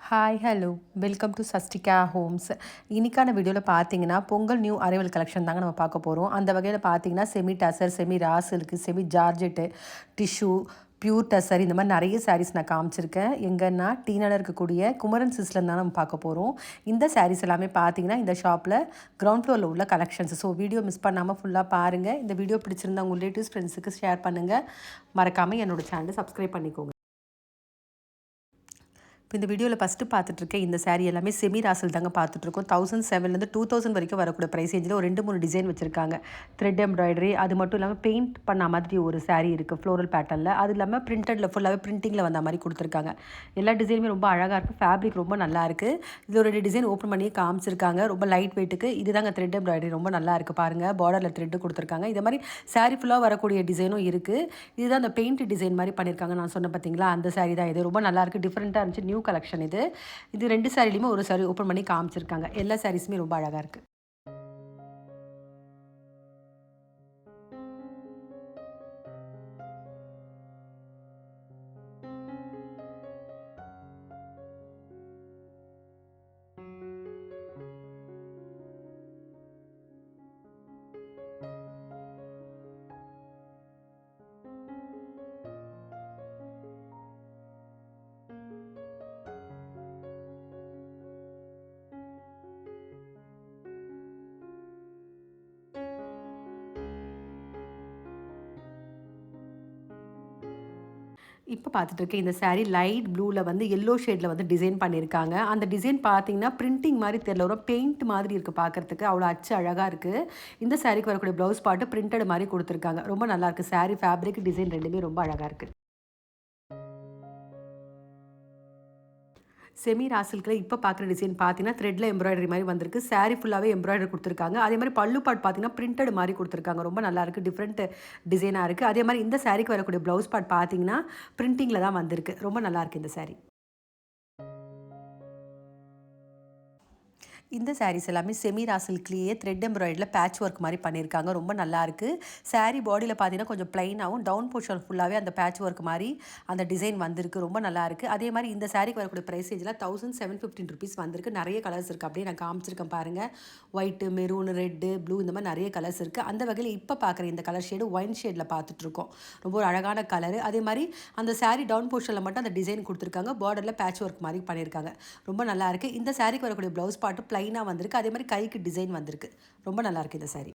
Hi hello welcome to Sastika homes. இன்னைக்கான வீடியோவில் பார்த்தீங்கன்னா பொங்கல் நியூ அரைவல் கலெக்ஷன் தாங்க நம்ம பார்க்க போகிறோம். அந்த வகையில் பார்த்தீங்கன்னா semi tussar, semi raw silk, semi georgette, tissue, pure tussar இந்த மாதிரி நிறைய சாரீஸ் நான் காமிச்சிருக்கேன். எங்கன்னா டீனரில் இருக்கக்கூடிய குமரன் சிஸ்லேருந்து தான் நம்ம பார்க்க போகிறோம். இந்த சாரீஸ் எல்லாமே பார்த்தீங்கன்னா இந்த ஷாப்பில் கிரவுண்ட் ஃப்ளோரில் உள்ள கலெக்ஷன்ஸ். ஸோ வீடியோ மிஸ் பண்ணாமல் ஃபுல்லாக பாருங்கள். இந்த வீடியோ பிடிச்சிருந்தா உங்கள் ரிலேட்டிவ்ஸ் ஃப்ரெண்ட்ஸுக்கு ஷேர் பண்ணுங்கள். மறக்காமல் என்னோடய சேனலை சப்ஸ்கிரைப் பண்ணிக்கோங்க. இப்போ இந்த வீடியோவில் ஃபஸ்ட்டு பார்த்துட்ருக்கேன் இந்த சாரீ எல்லாமே செமி ராசல் தாங்க பார்த்துட்ருக்கோம். 1700 2000 வரைக்கும் வரக்கூடிய ப்ரைஸ் ரேஞ்சில் ஒரு 2-3 டிசைன் வச்சுருக்காங்க. த்ரெட் எம்ப்ராய்டரி, அது மட்டும் இல்லாமல் பெயிண்ட் பண்ண மாதிரி ஒரு சாரீ இருக்குது ஃப்ளோரல் பேட்டர்னில். அது இல்லாமல் பிரிண்டடில் ஃபுல்லாகவே பிரிண்டிங்கில் வந்த மாதிரி கொடுத்துருக்காங்க. எல்லா டிசைனுமே ரொம்ப அழகாக இருக்குது. ஃபேப்ரிக் ரொம்ப நல்லா இருக்குது. இது ஒரு 2 டிசைன் ஓப்பன் பண்ணி காமிச்சிருக்காங்க. ரொம்ப லைட் வெயிட்டுக்கு இதுதாங்க த்ரெட் எம்ப்ராய்டரி ரொம்ப நல்லா இருக்குது பாருங்கள். பார்டரில் த்ரெட்டு கொடுத்துருக்காங்க. இதே மாதிரி சாரீ ஃபுல்லாக வரக்கூடிய டிசைனும் இருக்குது. இதுதான் அந்த பெயிண்ட் டிசைன் மாதிரி பண்ணியிருக்காங்க. நான் சொன்ன பார்த்தீங்களா அந்த சாரீ தான் இது. ரொம்ப நல்லாயிருக்கு, டிஃப்ரெண்ட்டாக இருந்துச்சு. நியூ கலெக்ஷன் இது. இது 2 சாரிலையுமே ஒரு சாரி ஓப்பன் பண்ணி காமிச்சிருக்காங்க. எல்லா சாரீஸுமே ரொம்ப அழகாக இருக்குது. இப்போ பார்த்துட்டு இருக்கேன் இந்த சாரீ லைட் ப்ளூவில் வந்து எல்லோ ஷேடில் வந்து டிசைன் பண்ணியிருக்காங்க. அந்த டிசைன் பார்த்தீங்கன்னா பிரிண்டிங் மாதிரி தெரியல, ஒரு பெயிண்ட் மாதிரி இருக்குது பார்க்குறதுக்கு. அவ்வளோ அச்சு அழகாக இருக்குது. இந்த சாரீக்கு வரக்கூடிய ப்ளவுஸ் பாட்டு பிரிண்டட் மாதிரி கொடுத்துருக்காங்க. ரொம்ப நல்லாயிருக்கு. சாரீ ஃபேப்ரிக் டிசைன் ரெண்டுமே ரொம்ப அழகாக இருக்குது. செமி ரா சில்கில் இப்போ பார்க்குற டிசைன் பார்த்தீங்கன்னா த்ரெட்டில் எம்ப்ராய்டரி மாதிரி வந்திருக்கு. சாரீ ஃபுல்லாகவே எம்ப்ராய்டரி கொடுத்துருக்காங்க. அதே மாதிரி பல்லு பாட் பார்த்தீங்கன்னா பிரிண்டட் மாதிரி கொடுத்துருக்காங்க. ரொம்ப நல்லாயிருக்கு, டிஃப்ரெண்ட் டிசைனாக இருக்குது. அதே மாதிரி இந்த சாரீக்கு வரக்கூடிய ப்ளவுஸ் பாட் பார்த்தீங்கன்னா பிரிண்டிங்கில் தான் வந்திருக்கு. ரொம்ப நல்லாயிருக்கு இந்த சாரீ. இந்த சாரீஸ் எல்லாமே செமி ரா சில்க்லேயே த்ரெட் எம்ப்ராய்டரியில் பேட்ச் ஒர்க் மாதிரி பண்ணியிருக்காங்க. ரொம்ப நல்லாயிருக்கு. சாரீ பாடியில் பார்த்தீங்கன்னா கொஞ்சம் ப்ளைனாகவும் டவுன் போர்ஷன் ஃபுல்லாகவே அந்த பேட்ச் ஒர்க் மாதிரி அந்த டிசைன் வந்திருக்கு. ரொம்ப நல்லாயிருக்கு. அதே மாதிரி இந்த சாரீக்கு வரக்கூடிய ப்ரைஸ் ரேஞ்சில் 1715 ருபீஸ் வந்திருக்கு. நிறைய கலர்ஸ் இருக்குது. அப்படியே நான் காமிச்சிருக்கேன் பாருங்கள். ஒயிட்டு, மெரூன், ரெட்டு, ப்ளூ இந்த மாதிரி நிறைய கலர்ஸ் இருக்குது. அந்த வகையில் இப்போ பார்க்குற இந்த கலர் ஷேடு ஒயின் ஷேடில் பார்த்துட்ருக்கோம். ரொம்ப ஒரு அழகான கலரு. அதே மாதிரி அந்த சாரீ டவுன் போர்ஷனில் மட்டும் அந்த டிசைன் கொடுத்துருக்காங்க. பார்டரில் பேட்ச் ஒர்க் மாதிரி பண்ணியிருக்காங்க. ரொம்ப நல்லாயிருக்கு. இந்த சாரீக்கு வரக்கூடிய ப்ளவுஸ் பாட்டு ப்ளைனாக வந்திருக்கு. அதே மாதிரி கைக்கு டிசைன் வந்திருக்கு. ரொம்ப நல்லாயிருக்கு இந்த சாரீ.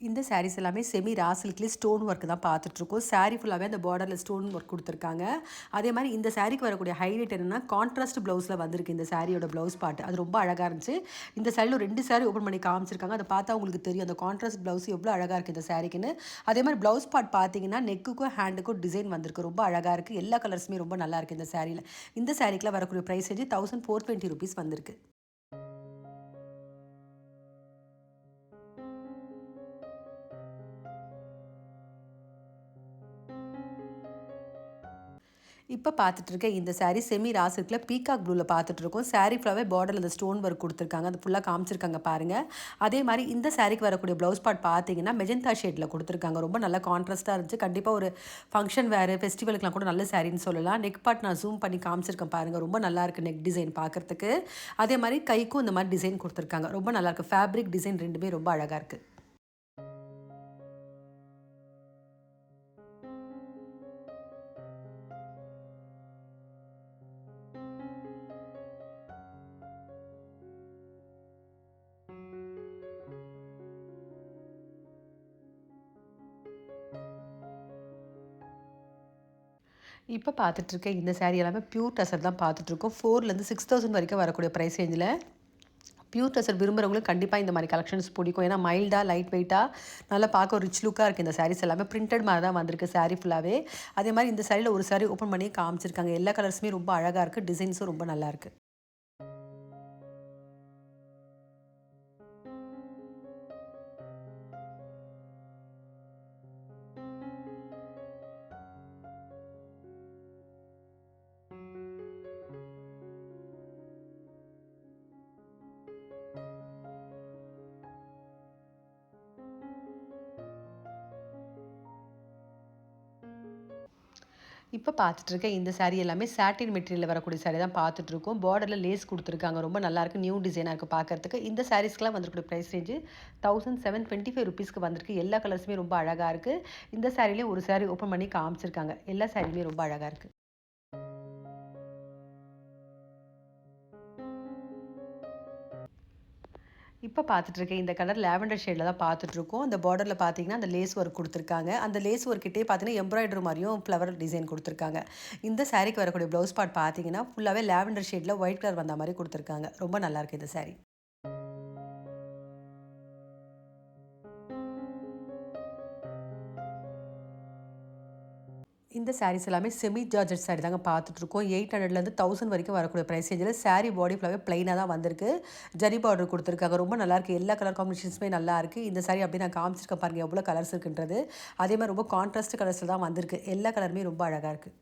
இந்த சாரீஸ் எல்லாமே செமி ரா சில்க்லேயே ஸ்டோன் ஒர்க் தான் பார்த்துட்ருக்கோம். சாரீ ஃபுல்லாகவே அந்த பார்டரில் ஸ்டோன் ஒர்க் கொடுத்துருக்காங்க. அதே மாதிரி இந்த சாரீக்கு வரக்கூடிய ஹைலைட் என்னென்னா கான்ட்ராஸ்ட் ப்ளவுஸில் வந்திருக்கு இந்த சாரியோட ப்ளவுஸ் பாட்டு. அது ரொம்ப அழகாக இருந்துச்சு. இந்த சாரியில் 2 சாரீ ஓப்பன் பண்ணி காமிச்சிருக்காங்க. அதை பார்த்தா உங்களுக்கு தெரியும் அந்த கான்ட்ராஸ்ட் ப்ளவுஸ் எவ்வளோ அழகாக இருக்குது இந்த சாரீக்குன்னு. அதே மாதிரி ப்ளவுஸ் பாட் பார்த்தீங்கன்னா நெக்குக்கும் ஹேண்டுக்கும் டிசைன் வந்திருக்கு. ரொம்ப அழகாக இருக்குது. எல்லா கலர்ஸுமே ரொம்ப நல்லா இருக்குது இந்த சாரியில். இந்த சாரீக்கெலாம் வரக்கூடிய ப்ரைஸ் ரேஞ்சு 1420 ருபீஸ் வந்திருக்கு. இப்போ பார்த்துட்ருக்க இந்த சாரீ செமி ரா சில்கில் பீகாக் ப்ளூவில் பார்த்துட்ருக்கோம். சாரீ ஃபுல்லாகவே பார்டரில் அந்த ஸ்டோன் ஒர்க் கொடுத்துருக்காங்க. அது ஃபுல்லாக காமிச்சிருக்காங்க பாருங்கள். அதே மாதிரி இந்த சாரீக்கு வரக்கூடிய ப்ளவுஸ் பார்ட் பார்த்தீங்கன்னா மெஜந்தா ஷேடில் கொடுத்துருக்காங்க. ரொம்ப நல்லா கான்ட்ராஸ்ட்டாக இருந்துச்சு. கண்டிப்பாக ஒரு ஃபங்க்ஷன் வேறு ஃபெஸ்டிவலுக்குலாம் கூட நல்ல சாரின்னு சொல்லலாம். நெக் பார்ட் நான் ஜூம் பண்ணி காமிச்சிருக்கேன் பாருங்கள். ரொம்ப நல்லாயிருக்கு நெக் டிசைன் பார்க்குறதுக்கு. அதே மாதிரி கைக்கும் இந்த மாதிரி டிசைன் கொடுத்துருக்காங்க. ரொம்ப நல்லாயிருக்கு. ஃபேப்ரிக் டிசைன் ரெண்டுமே ரொம்ப அழகாக இருக்குது. இப்போ பார்த்துட்ருக்க இந்த சாரீ எல்லாமே பியூர் டசர் தான் பார்த்துட்ருக்கோம். சாரீ ஃபுல்லாகவே பார்டரில் அந்த ஸ்டோன் ஒர்க் கொடுத்துருக்காங்க. ரொம்ப நல்லாயிருக்கு. இந்த சாரீக்கு வரக்கூடிய ப்ளவுஸ் பாட்டு பார்த்தீங்கன்னா நெக்குக்கும் ஹேண்டுக்கும் டிசைன் வந்திருக்கு. ரொம்ப அழகாக இருக்குது. எல்லா கலர்ஸுமே ரொம்ப நல்லா இருக்குது இந்த சாரியில். இந்த சாரீக்கு வரக்கூடிய ப்ரைஸ் ரேஞ்சு 1420 ருபீஸ் வந்திருக்கு. இப்போ பார்த்துட்ருக்க இந்த சாரீ எல்லாமே பியூர் டசர் தான் பார்த்துட்ருக்கோம். 4000 6000 வரைக்கும் வரக்கூடிய ப்ரைஸ் ரேஞ்சில் பியூர் டசர் விரும்புகிறவங்களுக்கு கண்டிப்பாக இந்த மாதிரி கலெக்ஷன்ஸ் பிடிக்கும். ஏன்னா மைல்டாக லைட் வெயிட்டாக நல்லா பார்க்க ஒரு ரிச் லுக்காக இருக்குது. இந்த சாரீஸ் எல்லாமே பிரிண்டட் மாதிரி தான் வந்திருக்கு சாரீ ஃபுல்லாகவே. அதே மாதிரி இந்த சாரியில் ஒரு சாரீ ஓப்பன் பண்ணி காமிச்சிருக்காங்க. எல்லா கலர்ஸுமே ரொம்ப அழகாக இருக்குது. டிசைன்ஸும் ரொம்ப நல்லாயிருக்கு. இப்போ பார்த்துட்ருக்க இந்த சாரீ எல்லாமே சாட்டின் மெட்டீரியலில் வரக்கூடிய சாரீ தான் பார்த்துட்ருக்கோம். பார்டரில் லேஸ் கொடுத்துருக்காங்க. ரொம்ப நல்லாயிருக்கு. நியூ டிசைனாக இருக்குது பார்க்கறதுக்கு. இந்த சாரீஸ்க்கெலாம் வந்திருக்கூடிய ப்ரைஸ் ரேஞ்சு 1725 ருபீஸ்க்கு வந்திருக்கு. எல்லா கலர்ஸுமே ரொம்ப அழகாக இருக்குது. இந்த சாரிலேயே ஒரு சாரீ ஓப்பன் பண்ணி காமிச்சிருக்காங்க. எல்லா சாரியுமே ரொம்ப அழகாக இருக்குது. இப்போ பார்த்துட்ருக்க இந்த கலர் லாவெண்டர் ஷேடில் தான் பார்த்துட்ருக்கோம். அந்த பார்டரில் பார்த்தீங்கன்னா அந்த லேஸ் ஒர்க் கொடுத்துருக்காங்க. அந்த லேஸ் ஒர்க்கிட்டே பார்த்தீங்கன்னா எம்ப்ராய்டரி மாதிரியும் ஃப்ளவர் டிசைன் கொடுத்துருக்காங்க. இந்த சாரீக்கு வரக்கூடிய ப்ளவுஸ் பார்ட் பார்த்தீங்கன்னா ஃபுல்லாகவே லாவெண்டர் ஷேடில் ஒயிட் கலர் வந்த மாதிரி கொடுத்துருக்காங்க. ரொம்ப நல்லாயிருக்கு இந்த சாரீ. இந்த சாரீஸ் எல்லாமே செமி ஜார்ஜெட் சாரீ தாங்க பார்த்துட்ருக்கோம். 800லேருந்து 1000 வரைக்கும் வரக்கூடிய ப்ரைஸ் ரேஞ்சில் சாரீ பாடி ஃபுல்லாகவே ப்ளைனாக தான் வந்திருக்கு. ஜரி பார்டர் கொடுத்துருக்காங்க. ரொம்ப நல்லாயிருக்கு. எல்லா கலர் காம்பினேஷன்ஸுமே நல்லாயிருக்கு. இந்த சாரீ அப்படி நான் காமிச்சிருக்கேன் பாருங்கள் எவ்வளோ கலர்ஸ் இருக்குன்றது. அதே மாதிரி ரொம்ப கான்ட்ராஸ்ட் கலர்ஸில் தான் வந்திருக்கு. எல்லா கலருமே ரொம்ப அழகாக இருக்குது.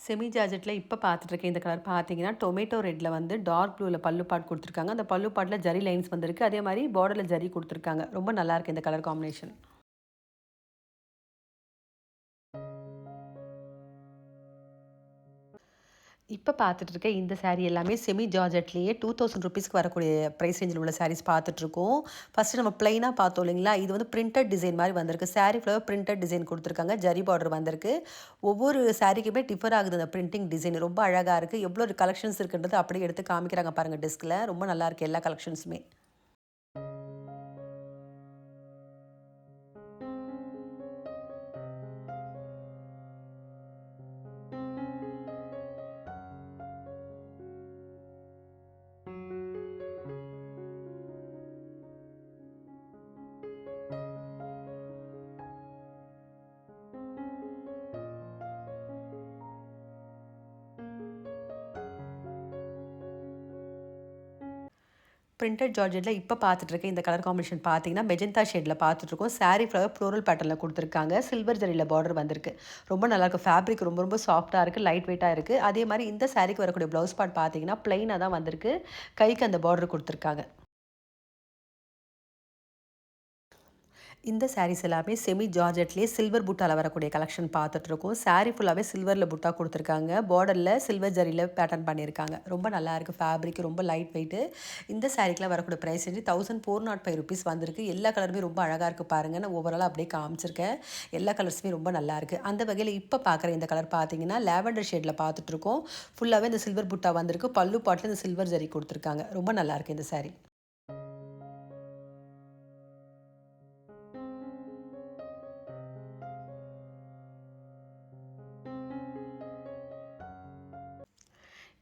செமி ஜார்ஜெட்டில் இப்போ பார்த்துட்ருக்கேன் இந்த கலர் பார்த்தீங்கன்னா டொமேட்டோ ரெட்டில் வந்து டார்க் ப்ளூவில் பல்லு பாட் கொடுத்துருக்காங்க. அந்த பல்லு பாட்டில் ஜரி லைன்ஸ் வந்திருக்கு. அதே மாதிரி பார்டரில் ஜரி கொடுத்துருக்காங்க. ரொம்ப நல்லாயிருக்கு இந்த கலர் காம்பினேஷன். இப்போ பார்த்துட்ருக்க இந்த சாரீ எல்லாமே செமி ஜார்ஜெட்லேயே 2000 ருபீஸ்க்கு வரக்கூடிய ப்ரைஸ் ரேஞ்சில் உள்ள சாரீஸ் பார்த்துட்ருக்கோம். ஃபஸ்ட்டு நம்ம ப்ளைனாக பார்த்தோம் இல்லைங்களா, இது வந்து பிரிண்டட் டிசைன் மாதிரி வந்திருக்கு. சாரீ ஃபுல்லாக பிரிண்டட் டிசைன் கொடுத்துருக்காங்க. ஜரி பார்டர் வந்திருக்கு. ஒவ்வொரு சாரீக்குமே டிஃபர் ஆகுது அந்த பிரிண்டிங் டிசைன். ரொம்ப அழகாக இருக்குது. எவ்வளோ கலெக்ஷன்ஸ் இருக்குன்றது அப்படியே எடுத்து காமிக்கிறாங்க பாருங்கள் டெஸ்கில். ரொம்ப நல்லாயிருக்கு எல்லா கலெக்ஷன்ஸுமே. பிரிண்டட் ஜார்ஜெட்டில் இப்போ பார்த்துட்ருக்கேன் இந்த கலர் காம்பினேஷன் பார்த்தீங்கன்னா மெஜந்தா ஷேடில் பார்த்துட்ருக்கோம். சாரீ ஃப்ளவர் ஃப்ளோரல் பேட்டர்னில் கொடுத்துருக்காங்க. சில்வர் ஜரியில் பார்டர் வந்திருக்கு. ரொம்ப நல்லாயிருக்கு. ஃபேப்ரிக் ரொம்ப ரொம்ப சாஃப்ட்டாக இருக்குது. லைட் வெயிட்டாக இருக்குது. அதே மாதிரி இந்த சாரீக்கு வரக்கூடிய ப்ளவுஸ் பார்ட் பார்த்தீங்கன்னா ப்ளைனாக தான் வந்திருக்கு. கைக்கு அந்த பார்டர் கொடுத்துருக்காங்க. இந்த சாரீஸ் எல்லாமே செமி ஜார்ஜெட்லேயே சில்வர் புட்டாவில் வரக்கூடிய கலெக்ஷன் பார்த்துட்ருக்கோம். சாரீ ஃபுல்லாகவே சில்வரில் புட்டா கொடுத்துருக்காங்க. பார்டரில் சில்வர் ஜரியில் பேட்டர்ன் பண்ணியிருக்காங்க. ரொம்ப நல்லாயிருக்கு. ஃபேப்ரிக் ரொம்ப லைட் வெயிட்டு. இந்த சாரீக்கெலாம் வரக்கூடிய ப்ரைஸ் வந்து 1405 ருபீஸ் வந்திருக்கு. எல்லா கலருமே ரொம்ப அழகாக இருக்குது பாருங்கள். நான் ஓவராலாக அப்படியே காமிச்சிருக்கேன். எல்லா கலர்ஸுமே ரொம்ப நல்லாயிருக்கு. அந்த வகையில் இப்போ பார்க்குற இந்த கலர் பார்த்தீங்கன்னா லாவெண்டர் ஷேடில் பார்த்துட்ருக்கோம். ஃபுல்லாகவே இந்த சில்வர் புட்டா வந்திருக்கு. பல்லு பாட்டில் இந்த சில்வர் ஜரி கொடுத்துருக்காங்க. ரொம்ப நல்லாயிருக்கு இந்த சாரீ.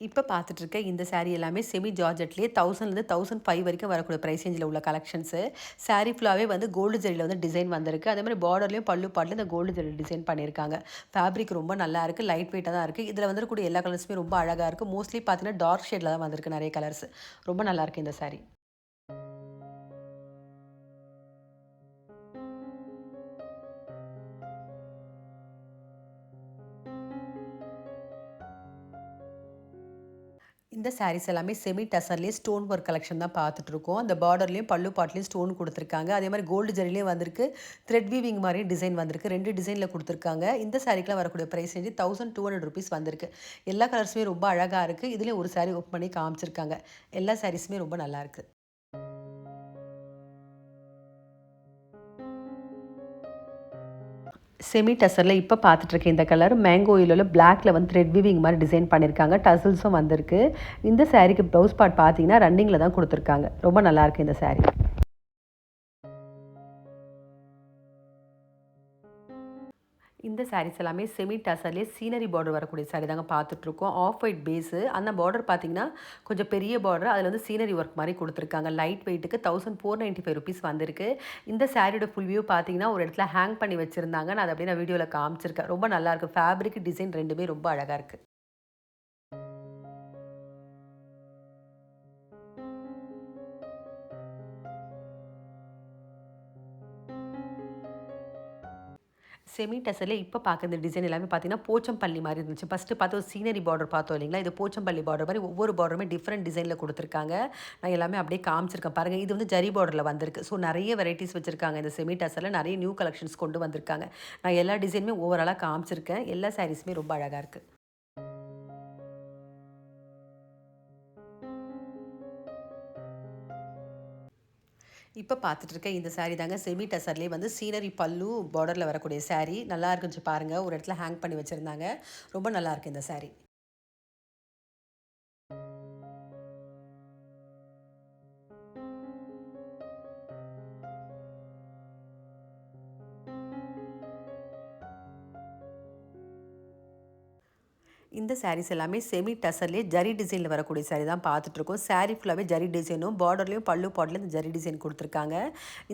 இப்போ பார்த்துட்ருக்க இந்த சாரீ எல்லாமே செமி ஜார்ஜெட்லேயே 1000லேருந்து 1005 வரைக்கும் வரக்கூடிய ப்ரைஸ் ரேஞ்சில் உள்ள கலெக்ஷன்ஸு. சாரீ ஃபுல்லாகவே வந்து கோல்டு ஜரியில் வந்து டிசைன் வந்திருக்கு. அதே மாதிரி பார்டர்லேயும் பல்லு பாட்டில் இந்த கோல்டு ஜரி டிசைன் பண்ணியிருக்காங்க. ஃபேப்ரிக் ரொம்ப நல்லா இருக்குது. லைட் வெயிட்டாக தான் இருக்குது. இதில் வந்துருக்கூடிய எல்லா கலர்ஸுமே ரொம்ப அழகாக இருக்குது. மோஸ்ட்லி பார்த்தீங்கன்னா டார்க் ஷேடில் தான் வந்திருக்கு நிறைய கலர்ஸ். ரொம்ப நல்லாயிருக்கு இந்த சாரீ. இந்த சாரீஸ் எல்லாமே செமி டசர்லேயே ஸ்டோன் ஒர்க் கலெக்ஷன் தான் பார்த்துட்ருக்கோம். அந்த பார்டர்லேயும் பல்லு பாட்லேயும் ஸ்டோன் கொடுத்துருக்காங்க. அதே மாதிரி கோல்டு ஜரிலையும் வந்திருக்கு. த்ரெட் வீவிங் மாதிரியும் டிசைன் வந்திருக்கு. 2 டிசைனில் கொடுத்துருக்காங்க. இந்த சாரீக்கெலாம் வரக்கூடிய ப்ரைஸ் ரேஞ்சு 1200 ருபீஸ் வந்திருக்கு. எல்லா கலர்ஸுமே ரொம்ப அழகாக இருக்குது. இதுலேயும் ஒரு சாரீ ஓப்பன் பண்ணி காமிச்சிருக்காங்க. எல்லா சாரீஸுமே ரொம்ப நல்லாயிருக்கு. செமி டசரில் இப்போ பார்த்துட்ருக்கேன் இந்த கலர் மேங்கோ இதில் பிளாக்ல வந்து த்ரெட் வீவிங் மாதிரி டிசைன் பண்ணியிருக்காங்க. டசல்ஸும் வந்திருக்கு. இந்த சாரீக்கு ப்ளவுஸ் பார்ட் பார்த்தீங்கன்னா ரன்னிங்கில் தான் கொடுத்துருக்காங்க. ரொம்ப நல்லாயிருக்கு இந்த சாரீ. இந்த சாரீஸ் எல்லாமே செமி டசர்லேயே சீனரி பார்டர் வரக்கூடிய சாரீ தாங்க பார்த்துட்ருக்கோம். Off white base. அந்த பார்டர் பார்த்தீங்கன்னா கொஞ்சம் பெரிய பார்டர். அதில் வந்து சீனரி ஒர்க் மாதிரி கொடுத்துருக்காங்க. லைட் வெயிட்டுக்கு 1495 ருபீஸ் வந்திருக்கு. இந்த சாரியோட ஃபுல் வியூ பார்த்தீங்கன்னா ஒரு இடத்துல ஹேங் பண்ணி வச்சுருந்தாங்க. நான் அதை அப்படியே நான் வீடியோவில் காமிச்சிருக்கேன். ரொம்ப நல்லாயிருக்கு. ஃபேப்ரிக் டிசைன் ரெண்டுமே ரொம்ப அழகாக இருக்குது. செமி டசர்ல இப்ப பார்க்குற இந்த டிசைன் எல்லாமே பார்த்தீங்கன்னா, போச்சம்பள்ளி மாரி இருந்துச்சு. ஃபர்ஸ்ட்டு பார்த்து ஒரு சீனரி பார்டர் பார்த்தோம் இல்லைங்களா? இது போச்சம்பள்ளி பார்டர் மாரி ஒவ்வொரு பார்டருமே டிஃப்ரெண்ட் டிசைன்ல குடுத்துருக்காங்க. நான் எல்லாமே அப்படியே காமிச்சிருக்கேன் பாருங்க. இது வந்து ஜரி பார்டர்ல வந்திருக்கு. ஸோ நெறைய வெரைட்டீஸ் வச்சிருக்காங்க. இந்த செமி டசர்ல நெறைய நியூ கலெக்ஷன்ஸ் கொண்டு வந்திருக்காங்க. நான் எல்லா டிசைனுமே ஓவராலா காமிச்சிருக்கேன். எல்லா சாரீஸுமே ரொம்ப அழகா இருக்கு. இப்ப பார்த்துட்டு இருக்க இந்த சாரி தாங்க செமி டசர்லேயே வந்து சீனரி பல்லு பார்டர்ல வரக்கூடிய சாரி. நல்லா இருக்குச்சு பாருங்க. ஒரு இடத்துல ஹேங் பண்ணி வச்சிருந்தாங்க. ரொம்ப நல்லா இருக்கு இந்த சாரி. இந்த சாரீஸ் எல்லாமே செமி டசர்லேயே ஜரி டிசைனில் வரக்கூடிய சாரி தான் பார்த்துட்ருக்கோம். சாரீ ஃபுல்லாகவே ஜரி டிசைனும் பார்டர்லேயும் பல்லு பாட்டில் இந்த ஜரி டிசைன் கொடுத்துருக்காங்க.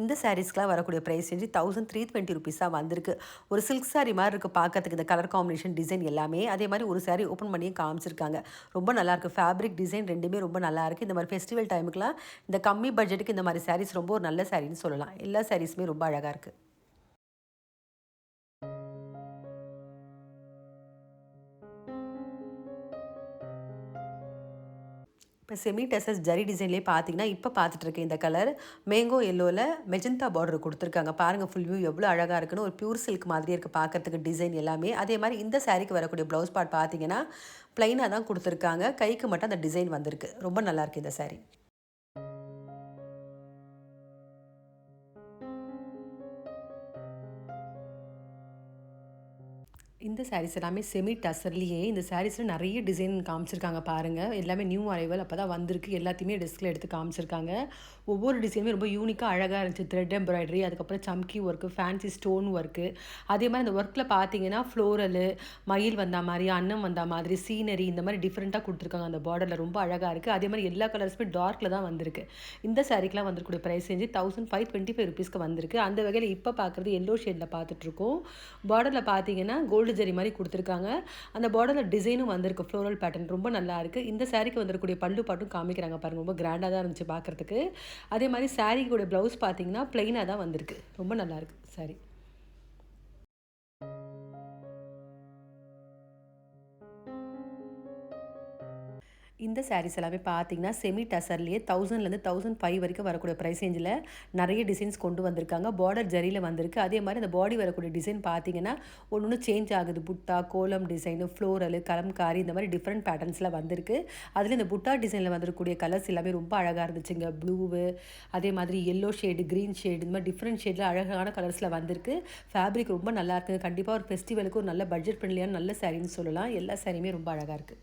இந்த சாரீஸ்க்குலாம் வரக்கூடிய ப்ரைஸ் ரேஞ்சு 1320 ருபீஸ் தான் வந்திருக்கு. ஒரு சில்க் சாரி மாதிரி இருக்குது பார்க்கறதுக்கு இந்த கலர் காம்பினேஷன் டிசைன் எல்லாமே. அதே மாதிரி ஒரு சாரி ஓப்பன் பண்ணியும் காமிச்சிருக்காங்க. ரொம்ப நல்லாயிருக்கு. ஃபேப்ரிக் டிசைன் ரெண்டுமே ரொம்ப நல்லாயிருக்கு. இந்த மாதிரி ஃபெஸ்டிவல் டைமுக்குலாம் இந்த கம்மி பட்ஜெட்டுக்கு இந்த மாதிரி சாரீஸ் ரொம்ப ஒரு நல்ல சாரின்னு சொல்லலாம். எல்லா சாரீஸுமே ரொம்ப அழகாக இருக்குது. இப்போ செமி டெசஸ் ஜரி டிசைன்லேயே பார்த்தீங்கன்னா, இப்போ பார்த்துட்ருக்கேன் இந்த கலர் மேங்கோ எல்லோவில் மெஜந்தா பார்டர் கொடுத்துருக்காங்க. பாருங்கள் ஃபுல் வியூ எவ்வளோ அழகாக இருக்குன்னு. ஒரு பியூர் சில்க் மாதிரியே இருக்குது பார்க்கறதுக்கு டிசைன் எல்லாமே. அதே மாதிரி இந்த சாரீக்கு வரக்கூடிய ப்ளவுஸ் பார்ட் பார்த்தீங்கன்னா, ப்ளைனாக தான் கொடுத்துருக்காங்க. கைக்கு மட்டும் அந்த டிசைன் வந்திருக்கு. ரொம்ப நல்லாயிருக்கு இந்த சாரீ. இந்த சாரீஸ் எல்லாமே செமி டசர்லேயே இந்த சாரீஸில் நிறைய டிசைன் காமிச்சிருக்காங்க பாருங்கள். எல்லாமே நியூ அரைவல் அப்போ தான் வந்திருக்கு. எல்லாத்தையுமே டிஸ்பிளே எடுத்து காமிச்சிருக்காங்க. ஒவ்வொரு டிசைனுமே ரொம்ப யூனிக்காக அழகாக இருந்துச்சு. த்ரெட் எம்ப்ராய்டரி, அதுக்கப்புறம் சம்கி ஒர்க்கு, ஃபேன்சி ஸ்டோன் ஒர்க்கு. அதே மாதிரி அந்த ஒர்க்கில் பார்த்தீங்கன்னா ஃப்ளோரலு, மயில் வந்த மாதிரி, அன்னம் வந்த மாதிரி, சீனரி இந்த மாதிரி டிஃப்ரெண்ட்டாக கொடுத்துருக்காங்க. அந்த பார்டரில் ரொம்ப அழகாக இருக்குது. அதே மாதிரி எல்லா கலர்ஸுமே டார்க்கில் தான் வந்திருக்கு. இந்த சாரீக்கெலாம் வந்திருக்கூடிய ப்ரைஸ் ரேஞ்சு 1525 ருபீஸ்க்கு வந்திருக்கு. அந்த வகையில் இப்போ பார்க்குறது எல்லோ ஷேடில் பார்த்துட்ருக்கோம். பார்டரில் பார்த்தீங்கன்னா கோல்டு ஜரி மாதிரி கொடுத்துருக்காங்க. அந்த பார்டரில் டிசைனும் வந்திருக்கு. ஃப்ளோரல் பேட்டர்ன் ரொம்ப நல்லா இருக்குது. இந்த சாரீக்கு வந்துருக்கூடிய பல்லு பாட்டும் காமிக்கிறாங்க பாருங்கள். ரொம்ப கிராண்டாக தான் இருந்துச்சு பார்க்குறதுக்கு. அதே மாதிரி சாரீக்குடைய ப்ளவுஸ் பார்த்தீங்கன்னா ப்ளைனாக தான் வந்திருக்கு. ரொம்ப நல்லாயிருக்கு சாரீ. இந்த சாரீஸ் எல்லாமே பார்த்தீங்கன்னா, செமி டசர்லேயே 1000லேருந்து 1005 வரைக்கும் வரக்கூடிய ப்ரைஸ் ரேஞ்சில் நிறைய டிசைன்ஸ் கொண்டு வந்திருக்காங்க. பார்டர் ஜரியில் வந்திருக்கு. அதே மாதிரி அந்த பாடி வரக்கூடிய டிசைன் பார்த்தீங்கன்னா, ஒன்று ஒன்று சேஞ்ச் ஆகுது. புட்டா, கோலம் டிசைனு, ஃப்ளோரலு, கலம்காரி இந்த மாதிரி டிஃப்ரெண்ட் பேட்டர்ன்ஸில் வந்திருக்கு. அதில் இந்த புட்டா டிசைனில் வந்திருக்கக்கூடிய கலர்ஸ் எல்லாமே ரொம்ப அழகாக இருந்துச்சுங்க. ப்ளூவு, அதே மாதிரி எல்லோ ஷேடு, க்ரீன் ஷேடு இந்த மாதிரி டிஃப்ரெண்ட் ஷேடில் அழகான கலர்ஸில் வந்திருக்கு. ஃபேப்ரிக் ரொம்ப நல்லா இருக்குங்க. கண்டிப்பாக ஒரு ஃபெஸ்டிவலுக்கு ஒரு நல்ல பட்ஜெட் ஃப்ரெண்ட்லியான நல்ல சாரின்னு சொல்லலாம். எல்லா சாரியுமே ரொம்ப அழகாக இருக்குது.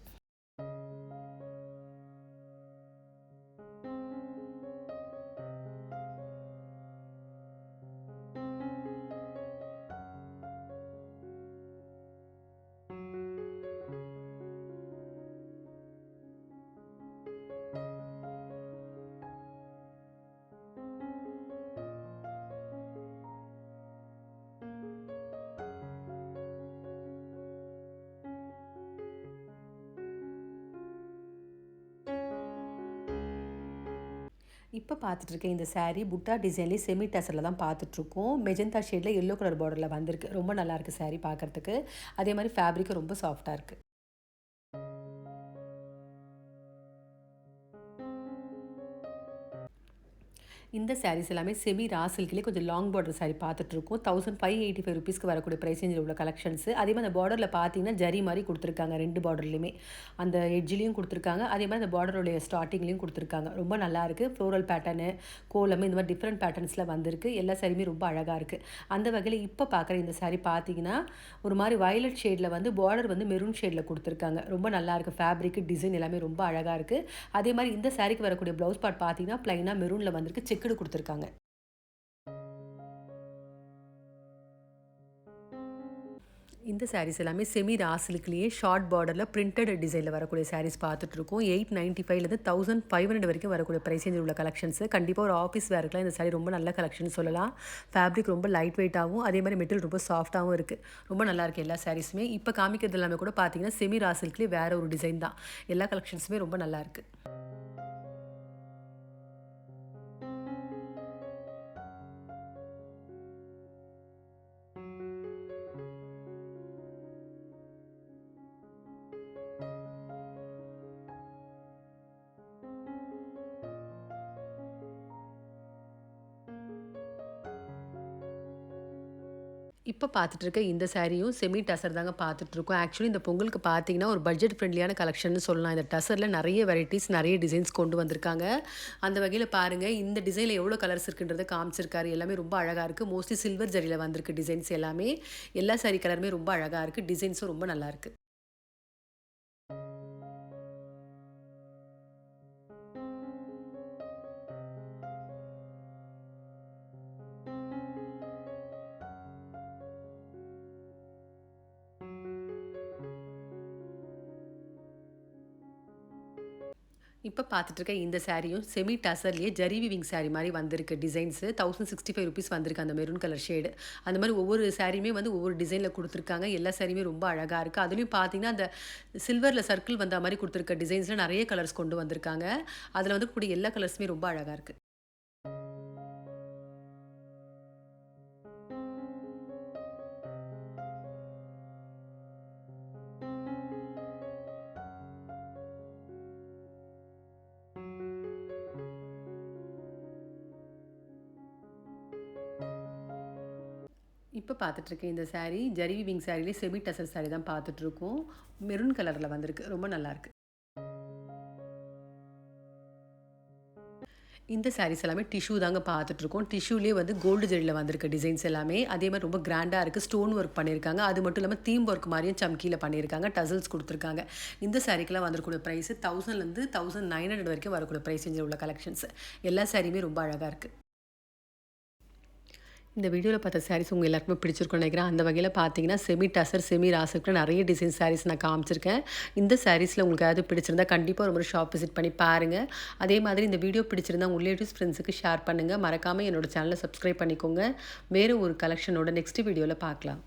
இப்போ பார்த்துட்ருக்கேன் இந்த சாரீ புட்டா டிசைன்லேயே செமி டசரில் தான் பார்த்துட்ருக்கோம். மெஜந்தா ஷேடில் எல்லோ கலர் பார்டரில் வந்திருக்கு. ரொம்ப நல்லாயிருக்கு சாரீ பார்க்குறதுக்கு. அதே மாதிரி ஃபேப்ரிக்கும் ரொம்ப சாஃப்டாக இருக்குது. இந்த சாரீஸ் எல்லாமே செமி ரா சில்க்லேயே கொஞ்சம் லாங் பார்டர் சாரீ பார்த்துட்ருக்கோம். 1585 ருபீஸ்க்கு வரக்கூடிய ப்ரைஸ் ரேஞ்சில் உள்ள கலெக்ஷன்ஸு. அதே மாதிரி அந்த பார்டரில் பார்த்தீங்கன்னா ஜரி மாதிரி கொடுத்துருக்காங்க 2 பார்டர்லையுமே. அந்த எட்ஜ்லேயும் கொடுத்துருக்காங்க. அதே மாதிரி அந்த பார்டருடைய ஸ்டார்டிங்லேயும் கொடுத்துருக்காங்க. ரொம்ப நல்லாயிருக்கு. ஃப்ளோரல் பேட்டர்னு, கோலம் இந்த மாதிரி டிஃப்ரெண்ட் பேட்டர்ன்ஸில் வந்திருக்கு. எல்லா சாரியுமே ரொம்ப அழகாக இருக்குது. அந்த வகையில் இப்போ பார்க்குற இந்த சாரீ பார்த்தீங்கன்னா, ஒரு மாதிரி வயலட் ஷேடில் வந்து பார்டர் வந்து மெரூன் ஷேடில் கொடுத்துருக்காங்க. ரொம்ப நல்லாயிருக்கு. ஃபேப்ரிக்கு, டிசைன் எல்லாமே ரொம்ப அழகாக இருக்குது. அதே மாதிரி இந்த சாரீக்கு வரக்கூடிய ப்ளவுஸ் பார்ட் பார்த்தீங்கன்னா, ப்ளைனாக மெரூனில் வந்திருக்கு. செக்குடு கொடுத்துருக்காங்க. இந்த சாரீஸ் எல்லாமே செமி ரா சில்க்லேயே ஷார்ட் பார்டரில் பிரிண்டட் டிசைனில் வரக்கூடிய சாரீஸ் பார்த்துட்ருக்கோம். 895லேருந்து 1500 வரைக்கும் வரக்கூடிய ப்ரைஸ் ரேஞ்சில் உள்ள கலெக்ஷன்ஸு. கண்டிப்பாக ஒரு ஆஃபீஸ் வேர்க்கெலாம் இந்த சாரீ ரொம்ப நல்ல கலெக்ஷன் சொல்லலாம். ஃபேப்ரிக் ரொம்ப லைட் வெயிட்டாகவும் அதே மாதிரி மெட்டீரியல் ரொம்ப சாஃப்ட்டாகவும் இருக்குது. ரொம்ப நல்லாயிருக்கு எல்லா சாரீஸுமே. இப்போ காமிக்கிறது எல்லாமே கூட பார்த்தீங்கன்னா செமி ரா சில்க்லேயே வேறு ஒரு டிசைன் தான். எல்லா கலெக்ஷன்ஸுமே ரொம்ப நல்லாயிருக்கு. இப்போ பார்த்துட்டு இருக்க இந்த சாரியும் செமி டசர் தாங்க பார்த்துட்ருக்கோம். ஆக்சுவலி இந்த பொங்கலுக்கு பார்த்தீங்கன்னா, ஒரு பட்ஜெட் ஃப்ரெண்ட்லியான கலெக்ஷன்னு சொல்லலாம். இந்த டசரில் நெறைய வெரைட்டீஸ், நெறைய டிசைன்ஸ் கொண்டு வந்திருக்காங்க. அந்த வகையில பாருங்க, இந்த டிசைன்ல எவ்வளோ கலர்ஸ் இருக்குன்றத காமிச்சிருக்காரு. எல்லாமே ரொம்ப அழகா இருக்கு. மோஸ்ட்லி சில்வர் ஜரியில வந்திருக்கு டிசைன்ஸ் எல்லாமே. எல்லா சாரி கலருமே ரொம்ப அழகா இருக்கு. டிசைன்ஸும் ரொம்ப நல்லாயிருக்கு. இப்போ பார்த்துட்டு இருக்க இந்த சாரியும் செமி டசர்லேயே ஜரி வீவிங் சாரி மாரி வந்திருக்கு டிசைன்ஸு. ₹1065 வந்திருக்கு அந்த மெரூன் கலர் ஷேடு. அந்த மாரி ஒவ்வொரு சாரியுமே வந்து ஒவ்வொரு டிசைனில குடுத்துருக்காங்க. எல்லா சாரியுமே ரொம்ப அழகா இருக்கு. அதுலயும் பார்த்தீங்கன்னா, அந்த சில்வர்ல சர்க்கிள் வந்தா மாரி குடுத்துருக்க டிசைன்ஸ்ல நெறைய கலர்ஸ் கொண்டு வந்திருக்காங்க. அதுல வந்து கூடிய எல்லா கலர்ஸுமே ரொம்ப அழகா இருக்கு. இப்ப பார்த்துட்டுருக்க இந்த சாரி, ஜரி வீவிங் சாரிலே செமி டசர் சாரி தான் பார்த்துட்டுருக்கோம். மெரூன் கலர்ல வந்திருக்கு. ரொம்ப நல்லாருக்கு. இந்த சாரீஸ் எல்லாமே டிஷ்யூ தாங்க பார்த்துட்ருக்கோம். டிஷ்யூலேயே வந்து கோல்டு ஜரியில வந்திருக்க டிசைன்ஸ் எல்லாமே. அதே மாரி ரொம்ப கிராண்டா இருக்கு. ஸ்டோன் ஒர்க் பண்ணியிருக்காங்க. அது மட்டும் இல்லாம தீம் ஒர்க் மாரியும் சம்கில பண்ணியிருக்காங்க. டசல்ஸ் குடுத்துருக்காங்க. இந்த சாரீக்கெல்லாம் வந்திருக்கூடிய பிரைஸ் 1000லேருந்து 1900 வரைக்கும் வரக்கூடிய பிரைஸ் ரேஞ்சில உள்ள கலெக்ஷன்ஸ். எல்லா சாரியுமே ரொம்ப அழகா இருக்கு. இந்த வீடியோல பார்த்த சாரீஸ் உங்க எல்லாருக்குமே பிடிச்சிருக்கும்னு நினைக்கிறேன். அந்த வகையில பார்த்தீங்கன்னா, செமி டசர், செமி ராசுக்கு நெறைய டிசைன் சாரீஸ் நான் காமிச்சிருக்கேன். இந்த சாரீஸ்ல உங்களுக்கு ஏதாவது பிடிச்சிருந்தா கண்டிப்பா ஒரு முறை ஷாப் விசிட் பண்ணி பாருங்க. அதே மாதிரி இந்த வீடியோ பிடிச்சிருந்தா உங்க ரிலேட்டிவ்ஸ், ஃப்ரெண்ட்ஸுக்கு ஷேர் பண்ணுங்க. மறக்காம என்னோட சேனல சப்ஸ்கிரைப் பண்ணிக்கோங்க. வேற ஒரு கலெக்ஷனோட நெக்ஸ்ட் வீடியோல பார்க்கலாம்.